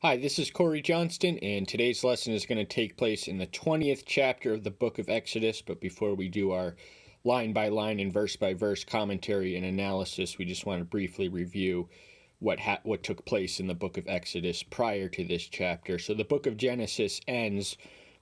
Hi, this is Corey Johnston, and today's lesson is going to take place in the 20th chapter of the book of Exodus. But before we do our line by line and verse by verse commentary and analysis, we just want to briefly review what took place in the book of Exodus prior to this chapter. So the book of Genesis ends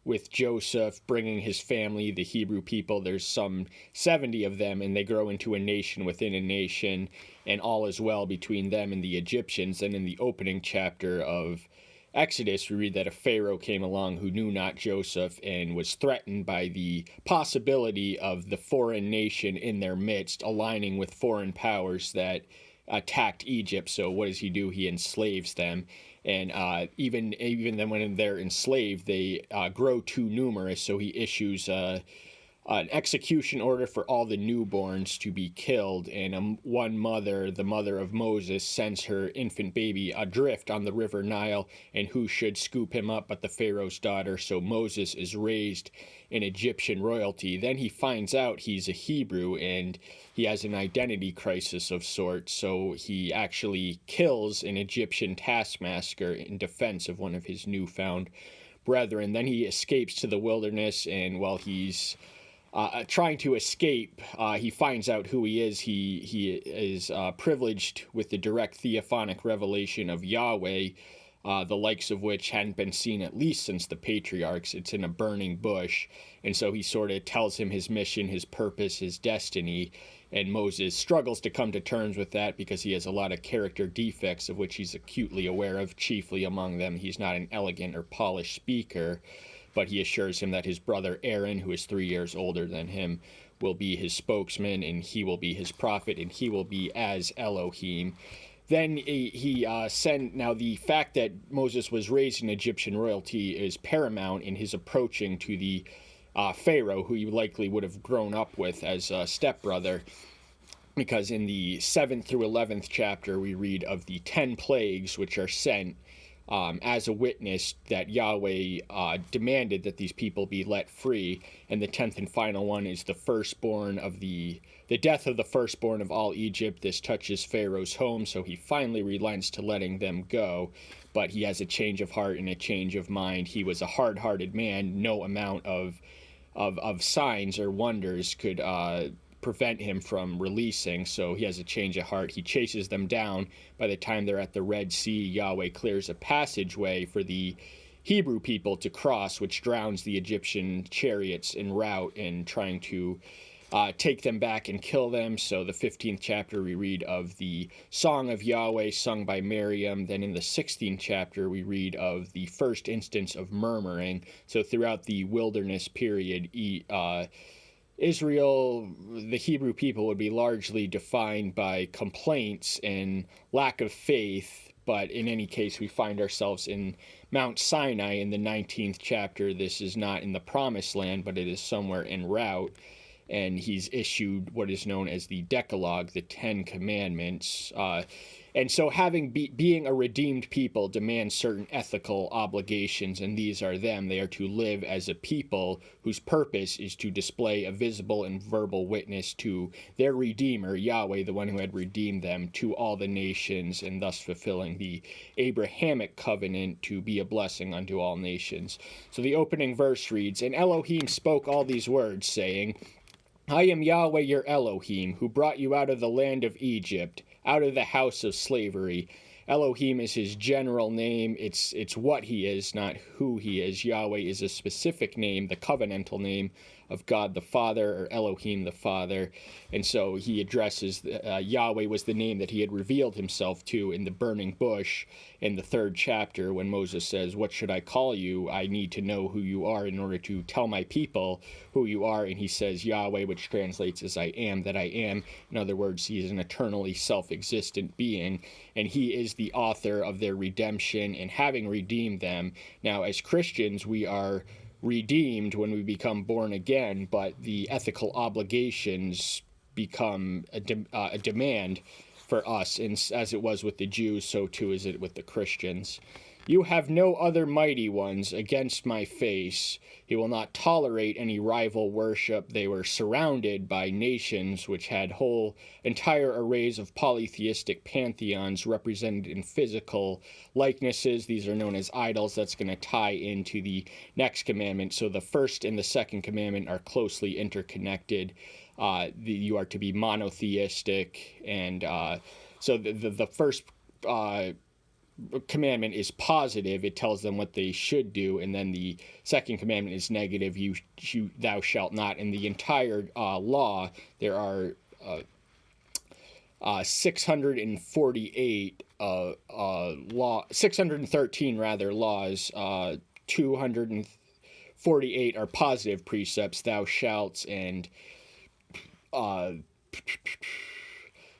with Joseph bringing his family, the Hebrew people. There's some 70 of them, and they grow into a nation within a nation, and all is well between them and the Egyptians. And in the opening chapter of Exodus, we read that a Pharaoh came along who knew not Joseph and was threatened by the possibility of the foreign nation in their midst aligning with foreign powers that attacked Egypt. So what does he do? He enslaves them. And even then, when they're enslaved, they grow too numerous. So he issues an execution order for all the newborns to be killed. And one mother, the mother of Moses, sends her infant baby adrift on the river Nile. And who should scoop him up but the Pharaoh's daughter? So Moses is raised in Egyptian royalty. Then he finds out he's a Hebrew and he has an identity crisis of sorts. So he actually kills an Egyptian taskmaster in defense of one of his newfound brethren. Then he escapes to the wilderness, and while he's trying to escape, he finds out who he is. He is privileged with the direct theophanic revelation of Yahweh, the likes of which hadn't been seen at least since the patriarchs. It's in a burning bush. And so he sort of tells him his mission, his purpose, his destiny. And Moses struggles to come to terms with that because he has a lot of character defects of which he's acutely aware of. Chiefly among them, he's not an elegant or polished speaker, but he assures him that his brother Aaron, who is 3 years older than him, will be his spokesman, and he will be his prophet, and he will be as Elohim. Then now the fact that Moses was raised in Egyptian royalty is paramount in his approaching to the Pharaoh, who he likely would have grown up with as a stepbrother, because in the 7th through 11th chapter we read of the 10 plagues which are sent as a witness that Yahweh demanded that these people be let free. And the 10th and final one is the firstborn of the death of the firstborn of all Egypt. This touches Pharaoh's home, so he finally relents to letting them go. But he has a change of heart and a change of mind. He was a hard-hearted man. No amount of signs or wonders could prevent him from releasing. So he has a change of heart. He chases them down. By the time they're at the Red Sea, Yahweh clears a passageway for the Hebrew people to cross, which drowns the Egyptian chariots en route in trying to take them back and kill them. So the 15th chapter we read of the Song of Yahweh sung by Miriam. Then in the 16th chapter we read of the first instance of murmuring. So throughout the wilderness period, Israel, the Hebrew people, would be largely defined by complaints and lack of faith. But in any case, we find ourselves in Mount Sinai in the 19th chapter. This is not in the Promised Land, but it is somewhere en route. And he's issued what is known as the Decalogue, the 10 Commandments. And so being a redeemed people demands certain ethical obligations, and these are them. They are to live as a people whose purpose is to display a visible and verbal witness to their Redeemer, Yahweh, the one who had redeemed them, to all the nations, and thus fulfilling the Abrahamic covenant to be a blessing unto all nations. So the opening verse reads, "And Elohim spoke all these words, saying, I am Yahweh your Elohim, who brought you out of the land of Egypt, out of the house of slavery." Elohim is his general name. It's what he is, not who he is. Yahweh is a specific name, the covenantal name of God the Father, or Elohim the Father. And so he addresses Yahweh was the name that he had revealed himself to in the burning bush in the 3rd chapter when Moses says, "What should I call you? I need to know who you are in order to tell my people who you are." And he says Yahweh, which translates as I am that I am. In other words, he is an eternally self-existent being, and he is the author of their redemption and having redeemed them. Now, as Christians, we are redeemed when we become born again, but the ethical obligations become a demand for us, and as it was with the Jews, so too is it with the Christians. You have no other mighty ones against my face. He will not tolerate any rival worship. They were surrounded by nations which had entire arrays of polytheistic pantheons represented in physical likenesses. These are known as idols. That's going to tie into the next commandment. So the first and the second commandment are closely interconnected. You are to be monotheistic, and so the first commandment is positive. It tells them what they should do, and then the second commandment is negative. Thou shalt not. In the entire law, there are 648 613 laws. 248 are positive precepts, thou shalt, and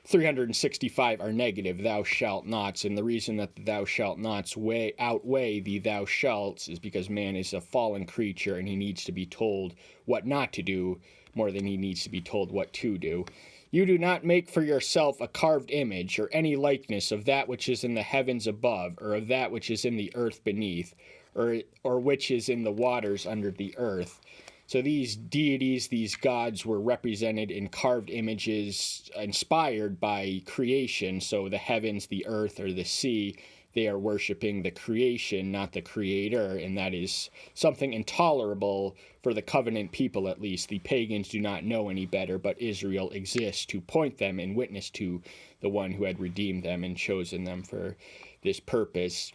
365 are negative, thou shalt nots. And the reason that the thou shalt nots outweigh the thou shalts is because man is a fallen creature and he needs to be told what not to do more than he needs to be told what to do. You do not make for yourself a carved image or any likeness of that which is in the heavens above, or of that which is in the earth beneath, or which is in the waters under the earth. So these deities, these gods, were represented in carved images inspired by creation. So the heavens, the earth, or the sea, they are worshiping the creation, not the creator, and that is something intolerable for the covenant people, at least. The pagans do not know any better, but Israel exists to point them and witness to the one who had redeemed them and chosen them for this purpose.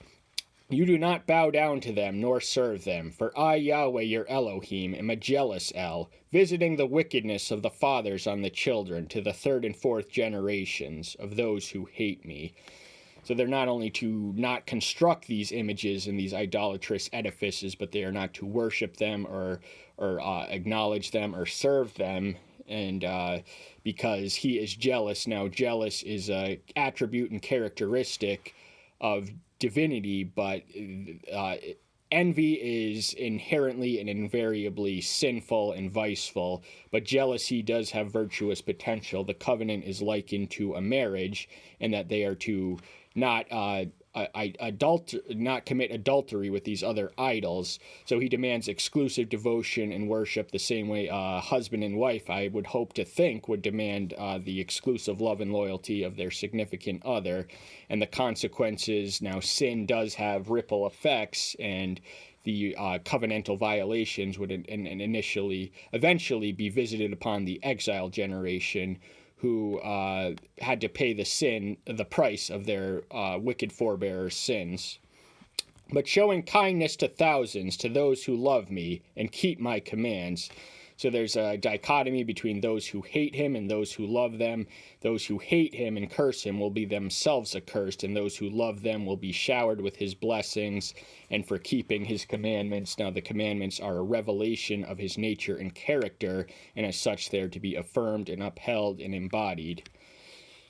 You do not bow down to them, nor serve them, for I, Yahweh, your Elohim, am a jealous El, visiting the wickedness of the fathers on the children, to the third and fourth generations of those who hate me. So they're not only to not construct these images and these idolatrous edifices, but they are not to worship them or acknowledge them or serve them. And because he is jealous. Now, jealous is an attribute and characteristic of divinity, but envy is inherently and invariably sinful and viceful, but jealousy does have virtuous potential. The covenant is likened to a marriage, and that they are to not commit adultery with these other idols. So he demands exclusive devotion and worship the same way a husband and wife, I would hope to think, would demand the exclusive love and loyalty of their significant other. And the consequences, now sin does have ripple effects, and the covenantal violations would eventually be visited upon the exile generation, who had to pay the price of their wicked forebears' sins. But showing kindness to thousands, to those who love me and keep my commands. So there's a dichotomy between those who hate him and those who love them. Those who hate him and curse him will be themselves accursed, and those who love them will be showered with his blessings and for keeping his commandments. Now, the commandments are a revelation of his nature and character, and as such they're to be affirmed and upheld and embodied.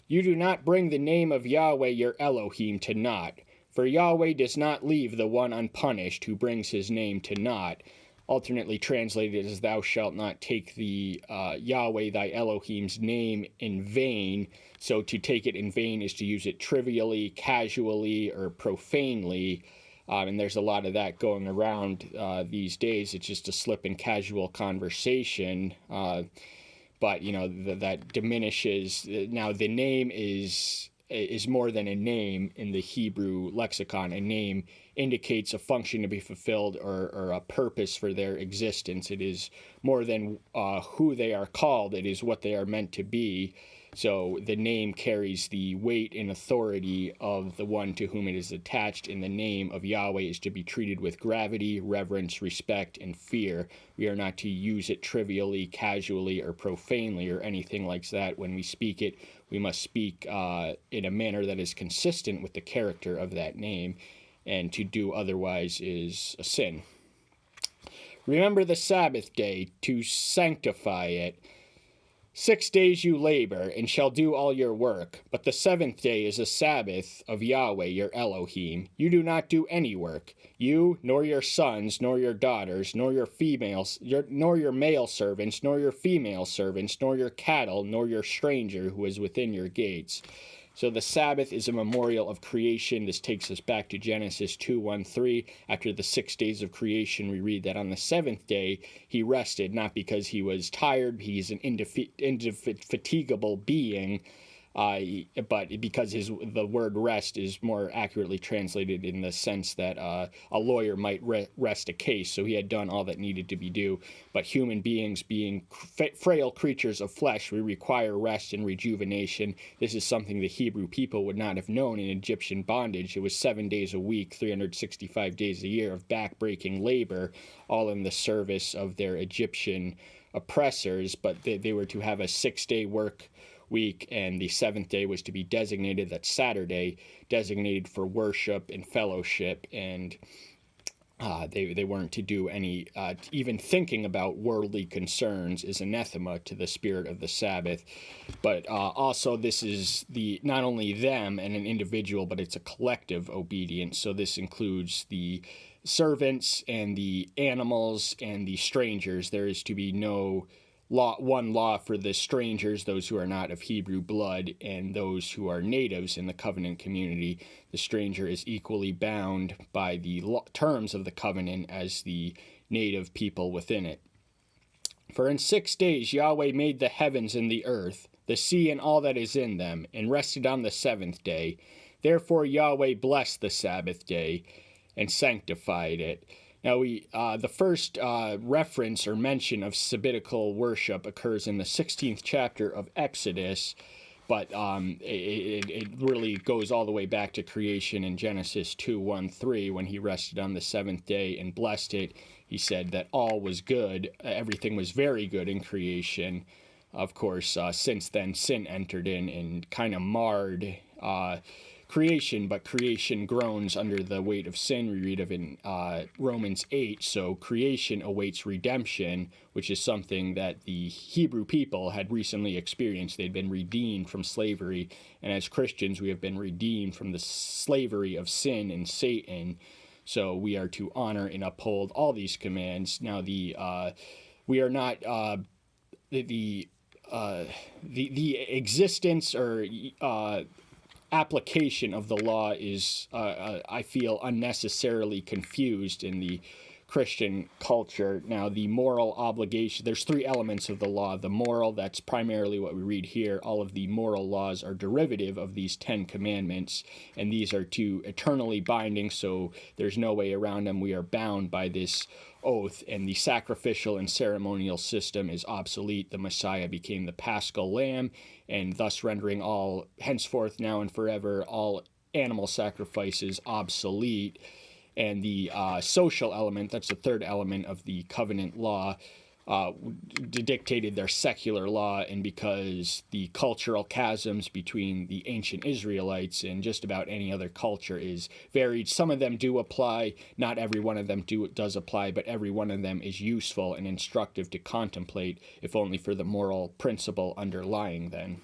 You do not bring the name of Yahweh your Elohim to naught, for Yahweh does not leave the one unpunished who brings his name to naught. Alternately translated as thou shalt not take the Yahweh thy Elohim's name in vain. So to take it in vain is to use it trivially, casually, or profanely. And there's a lot of that going around these days. It's just a slip in casual conversation. But, that diminishes. Now, the name is more than a name in the Hebrew lexicon. A name indicates a function to be fulfilled or a purpose for their existence. It is more than who they are called. It is what they are meant to be. So the name carries the weight and authority of the one to whom it is attached, and the name of Yahweh is to be treated with gravity, reverence, respect, and fear. We are not to use it trivially, casually, or profanely, or anything like that. When we speak it, we must speak in a manner that is consistent with the character of that name, and to do otherwise is a sin. Remember the Sabbath day to sanctify it. 6 days you labor, and shall do all your work, but the seventh day is a Sabbath of Yahweh your Elohim. You do not do any work, you, nor your sons, nor your daughters, nor your nor your male servants, nor your female servants, nor your cattle, nor your stranger who is within your gates. So the Sabbath is a memorial of creation. This takes us back to Genesis 2:1-3. After the 6 days of creation, we read that on the seventh day he rested, not because he was tired. He's an indefatigable being, but because the word rest is more accurately translated in the sense that a lawyer might rest a case. So he had done all that needed to be due. But human beings, being frail creatures of flesh, we require rest and rejuvenation. This is something the Hebrew people would not have known in Egyptian bondage. It was 7 days a week, 365 days a year of back-breaking labor, all in the service of their Egyptian oppressors. But they were to have a 6-day work week, and the seventh day was to be designated, that Saturday, designated for worship and fellowship, and they weren't to do any, even thinking about worldly concerns is anathema to the spirit of the Sabbath. But also this is not only them and an individual, but it's a collective obedience. So this includes the servants and the animals and the strangers. There is to be no one law for the strangers, those who are not of Hebrew blood, and those who are natives in the covenant community. The stranger is equally bound by the terms of the covenant as the native people within it. For in 6 days Yahweh made the heavens and the earth, the sea and all that is in them, and rested on the seventh day. Therefore Yahweh blessed the Sabbath day and sanctified it. Now, the first reference or mention of Sabbatical worship occurs in the 16th chapter of Exodus, but it really goes all the way back to creation in Genesis 2:1-3, when he rested on the seventh day and blessed it. He said that all was good. Everything was very good in creation. Of course, since then, sin entered in and kind of marred creation, but creation groans under the weight of sin. We read of in Romans 8. So creation awaits redemption, which is something that the Hebrew people had recently experienced. They'd been redeemed from slavery, and as Christians we have been redeemed from the slavery of sin and Satan. So we are to honor and uphold all these commands. Now we are not the existence or application of the law is, I feel, unnecessarily confused in the Christian culture. Now, the moral obligation, there's 3 elements of the law. The moral, that's primarily what we read here. All of the moral laws are derivative of these 10 commandments, and these are eternally binding, so there's no way around them. We are bound by this oath, and the sacrificial and ceremonial system is obsolete. The Messiah became the Paschal Lamb, and thus rendering all, henceforth, now and forever, all animal sacrifices obsolete. And the social element, that's the third element of the covenant law, dictated their secular law, and because the cultural chasms between the ancient Israelites and just about any other culture is varied. Some of them do apply, not every one of them does apply, but every one of them is useful and instructive to contemplate, if only for the moral principle underlying them.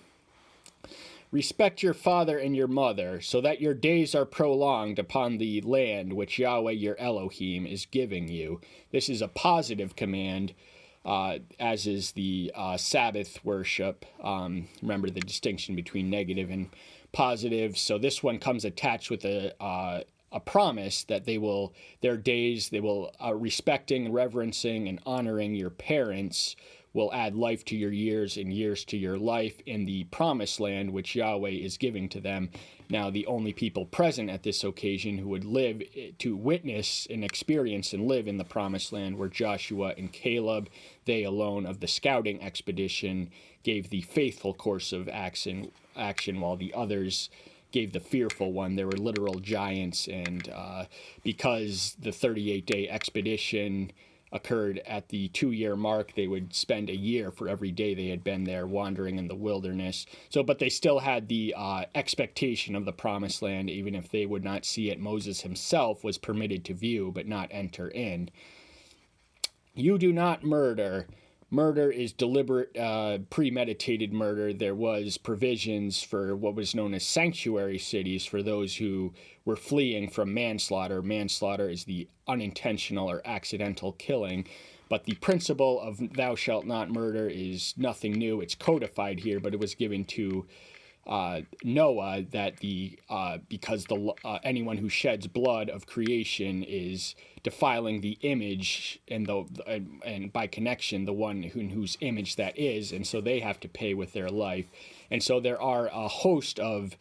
Respect your father and your mother, so that your days are prolonged upon the land which Yahweh your Elohim is giving you. This is a positive command, as is the Sabbath worship. Remember the distinction between negative and positive. So this one comes attached with a promise that their days, respecting, reverencing, and honoring your parents will add life to your years and years to your life in the promised land which Yahweh is giving to them. Now, the only people present at this occasion who would live to witness and experience and live in the promised land were Joshua and Caleb. They alone of the scouting expedition gave the faithful course of action, while the others gave the fearful one. They were literal giants, and because the 38-day expedition occurred at the 2-year mark, they would spend a year for every day they had been there wandering in the wilderness. But they still had the expectation of the promised land, even if they would not see it. Moses himself was permitted to view but not enter in. You do not murder. Murder is deliberate, premeditated murder. There was provisions for what was known as sanctuary cities for those who were fleeing from manslaughter. Manslaughter is the unintentional or accidental killing. But the principle of thou shalt not murder is nothing new. It's codified here, but it was given to Noah that because anyone who sheds blood of creation is defiling the image and by connection the one whose image that is, and so they have to pay with their life. And so there are a host of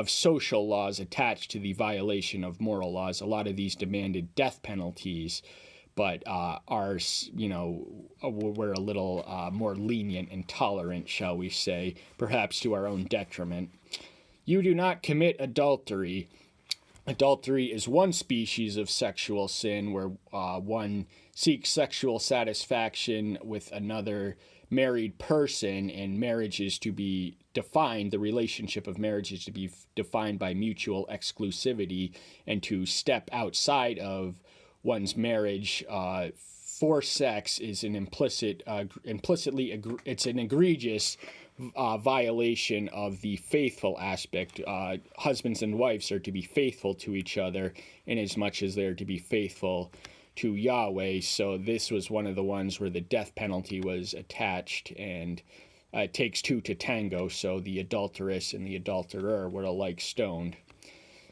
social laws attached to the violation of moral laws. A lot of these demanded death penalties, but ours, we're a little more lenient and tolerant, shall we say, perhaps to our own detriment. You do not commit adultery. Adultery is one species of sexual sin where one seeks sexual satisfaction with another married person, and marriage is to be defined, the relationship of marriage is to be defined by mutual exclusivity, and to step outside of one's marriage for sex is an it's an egregious violation of the faithful aspect. Husbands and wives are to be faithful to each other in as much as they're to be faithful to Yahweh. So this was one of the ones where the death penalty was attached, and it takes two to tango, so the adulteress and the adulterer were alike stoned.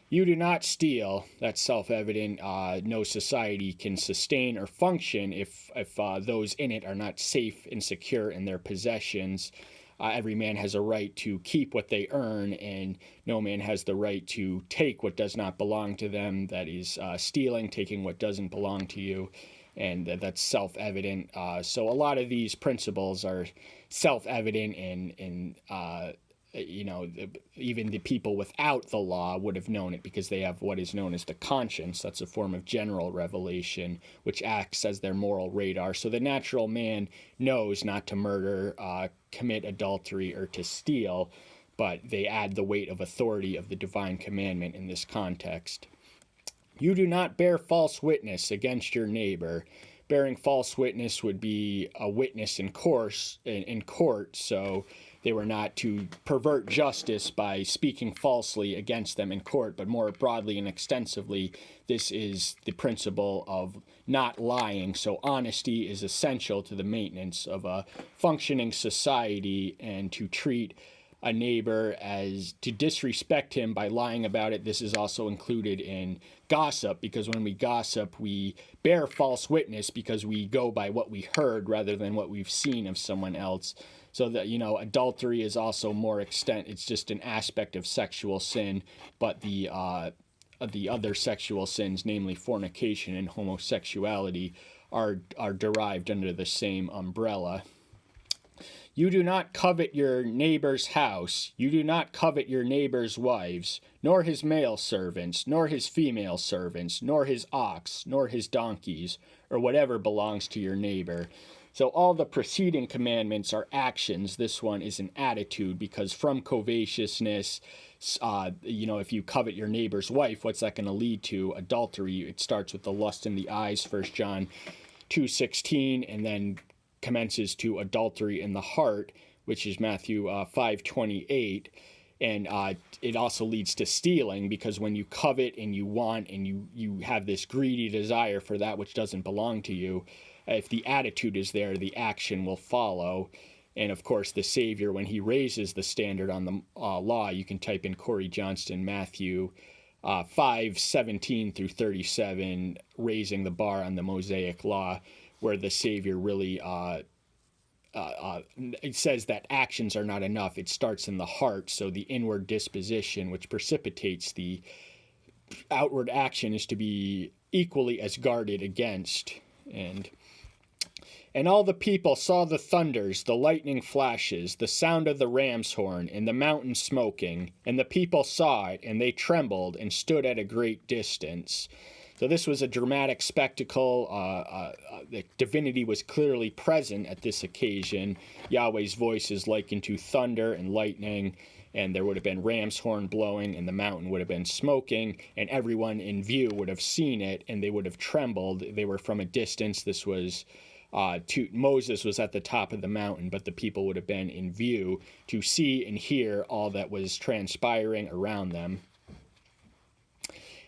You do not steal. That's self-evident. No society can sustain or function if those in it are not safe and secure in their possessions. Every man has a right to keep what they earn, and no man has the right to take what does not belong to them. That is stealing, taking what doesn't belong to you, and that's self-evident. So a lot of these principles are self-evident, and even the people without the law would have known it because they have what is known as the conscience. That's a form of general revelation, which acts as their moral radar. So the natural man knows not to murder, commit adultery, or to steal, but they add the weight of authority of the divine commandment in this context. You do not bear false witness against your neighbor. Bearing false witness would be a witness in court, so they were not to pervert justice by speaking falsely against them in court, but more broadly and extensively, this is the principle of not lying. So honesty is essential to the maintenance of a functioning society, and to treat a neighbor as to disrespect him by lying about it. This is also included in gossip, because when we gossip, we bear false witness because we go by what we heard rather than what we've seen of someone else. So that, adultery is also more extent. It's just an aspect of sexual sin, but the other sexual sins, namely fornication and homosexuality, are derived under the same umbrella. You do not covet your neighbor's house. You do not covet your neighbor's wives, nor his male servants, nor his female servants, nor his ox, nor his donkeys, or whatever belongs to your neighbor. So all the preceding commandments are actions. This one is an attitude, because from covetousness, if you covet your neighbor's wife, what's that going to lead to? Adultery. It starts with the lust in the eyes, 1 John 2:16, and then commences to adultery in the heart, which is Matthew 5:28. And it also leads to stealing, because when you covet and you want and you have this greedy desire for that which doesn't belong to you, if the attitude is there, the action will follow. And of course, the Savior, when he raises the standard on the law, you can type in Corey Johnston, Matthew 5:17 through 37, raising the bar on the Mosaic law, where the Savior really it says that actions are not enough. It starts in the heart, so the inward disposition, which precipitates the outward action, is to be equally as guarded against. And all the people saw the thunders, the lightning flashes, the sound of the ram's horn, and the mountain smoking. And the people saw it, and they trembled and stood at a great distance. So this was a dramatic spectacle. The divinity was clearly present at this occasion. Yahweh's voice is likened to thunder and lightning, and there would have been ram's horn blowing, and the mountain would have been smoking, and everyone in view would have seen it, and they would have trembled. They were from a distance. This was Moses was at the top of the mountain, but the people would have been in view to see and hear all that was transpiring around them.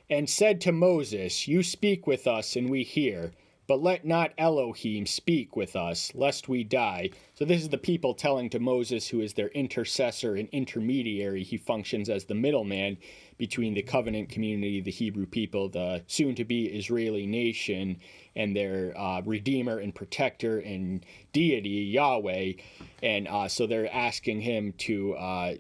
And said to Moses, "You speak with us, and we hear. But let not Elohim speak with us, lest we die. So this is the people telling to Moses, who is their intercessor and intermediary. He functions as the middleman between the covenant community, the Hebrew people, the soon-to-be Israeli nation, and their redeemer and protector and deity, Yahweh. And so they're asking him to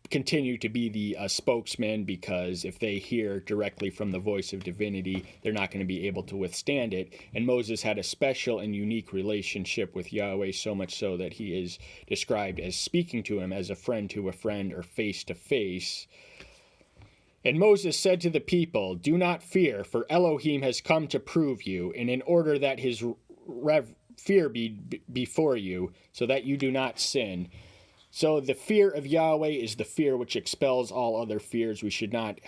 continue to be the spokesman, because if they hear directly from the voice of divinity, they're not going to be able to withstand it. And Moses had a special and unique relationship with Yahweh, so much so that he is described as speaking to him as a friend to a friend, or face to face. And Moses said to the people, "Do not fear, for Elohim has come to prove you, and in order that his fear be before you, so that you do not sin." So the fear of Yahweh is the fear which expels all other fears. We should not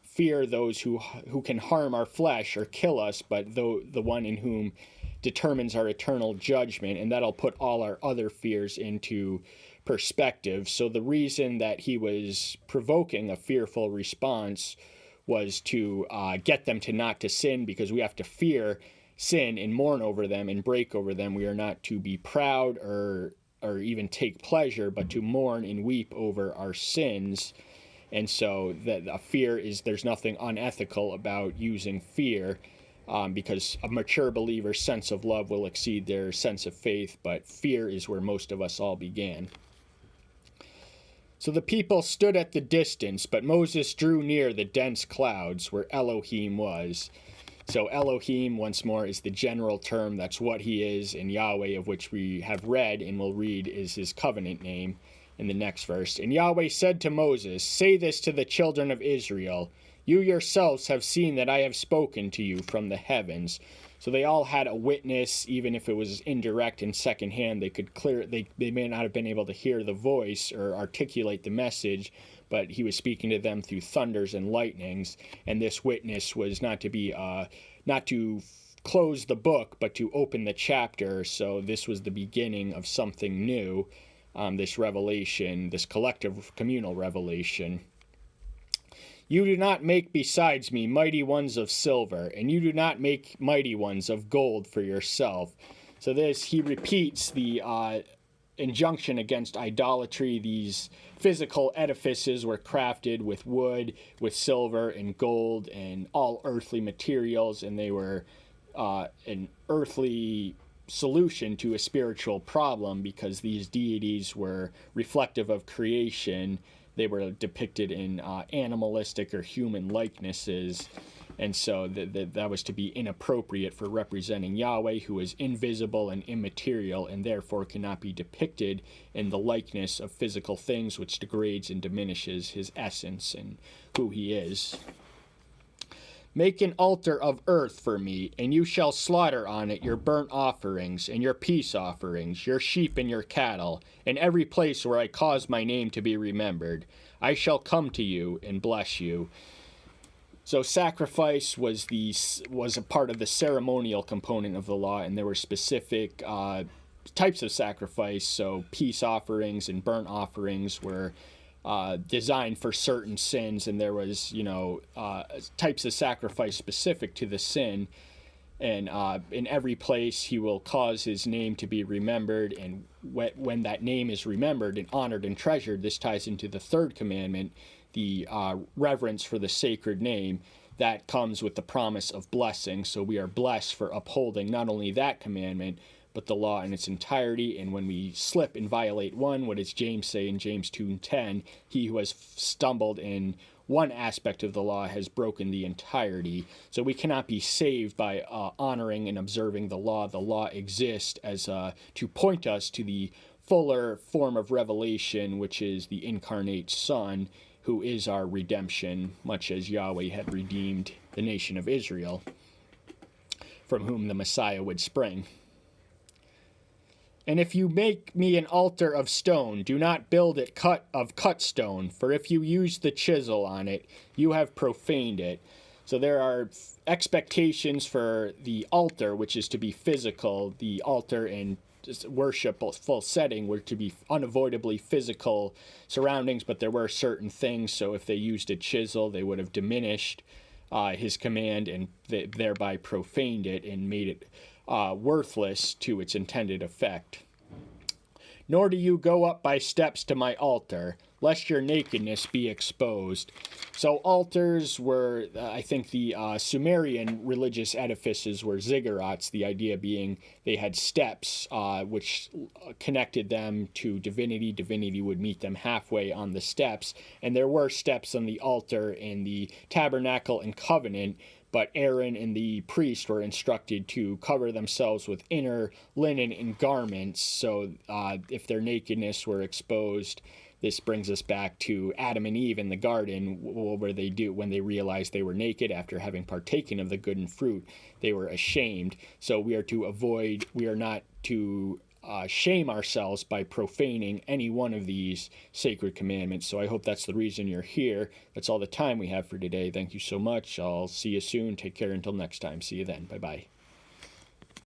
fear those who can harm our flesh or kill us, but the one in whom determines our eternal judgment, and that'll put all our other fears into perspective. So the reason that he was provoking a fearful response was to get them to not to sin, because we have to fear sin and mourn over them and break over them. We are not to be proud or even take pleasure, but to mourn and weep over our sins. And so a fear is, there's nothing unethical about using fear, because a mature believer's sense of love will exceed their sense of faith, but fear is where most of us all began. So the people stood at the distance, but Moses drew near the dense clouds where Elohim was. So Elohim, once more, is the general term. That's what he is. And Yahweh, of which we have read and will read, is his covenant name in the next verse. And Yahweh said to Moses, "Say this to the children of Israel. You yourselves have seen that I have spoken to you from the heavens." So they all had a witness, even if it was indirect and secondhand. They may not have been able to hear the voice or articulate the message, but he was speaking to them through thunders and lightnings. And this witness was not to close the book, but to open the chapter. So this was the beginning of something new, this revelation, this collective communal revelation. "You do not make besides me mighty ones of silver, and you do not make mighty ones of gold for yourself." So he repeats the injunction against idolatry. These physical edifices were crafted with wood, with silver and gold, and all earthly materials, and they were an earthly solution to a spiritual problem, because these deities were reflective of creation. They were depicted in animalistic or human likenesses, and so that was to be inappropriate for representing Yahweh, who is invisible and immaterial, and therefore cannot be depicted in the likeness of physical things, which degrades and diminishes his essence and who he is. "Make an altar of earth for me, and you shall slaughter on it your burnt offerings and your peace offerings, your sheep and your cattle, in every place where I cause my name to be remembered. I shall come to you and bless you." So sacrifice was a part of the ceremonial component of the law, and there were specific types of sacrifice. So peace offerings and burnt offerings were designed for certain sins, and there was types of sacrifice specific to the sin. And in every place he will cause his name to be remembered, and when that name is remembered and honored and treasured, this ties into the third commandment, the reverence for the sacred name. That comes with the promise of blessing. So we are blessed for upholding not only that commandment, but the law in its entirety. And when we slip and violate one, what does James say in James 2:10? He who has stumbled in one aspect of the law has broken the entirety. So we cannot be saved by honoring and observing the law. The law exists as to point us to the fuller form of revelation, which is the incarnate Son, who is our redemption, much as Yahweh had redeemed the nation of Israel, from whom the Messiah would spring. "And if you make me an altar of stone, do not build it of cut stone, for if you use the chisel on it, you have profaned it." So there are expectations for the altar, which is to be physical. The altar and worshipful setting were to be unavoidably physical surroundings, but there were certain things. So if they used a chisel, they would have diminished his command and thereby profaned it and made it worthless to its intended effect. Nor do you go up by steps to my altar, lest your nakedness be exposed. So altars were, I think the Sumerian religious edifices were ziggurats, the idea being they had steps which connected them to divinity. Divinity would meet them halfway on the steps, and there were steps on the altar in the tabernacle and covenant, but Aaron and the priest were instructed to cover themselves with inner linen and garments, so if their nakedness were exposed, this brings us back to Adam and Eve in the garden, where they do when they realized they were naked after having partaken of the good fruit, they were ashamed. So we are not to shame ourselves by profaning any one of these sacred commandments. So I hope that's the reason you're here. That's all the time we have for today. Thank you so much. I'll see you soon. Take care until next time. See you then. Bye-bye.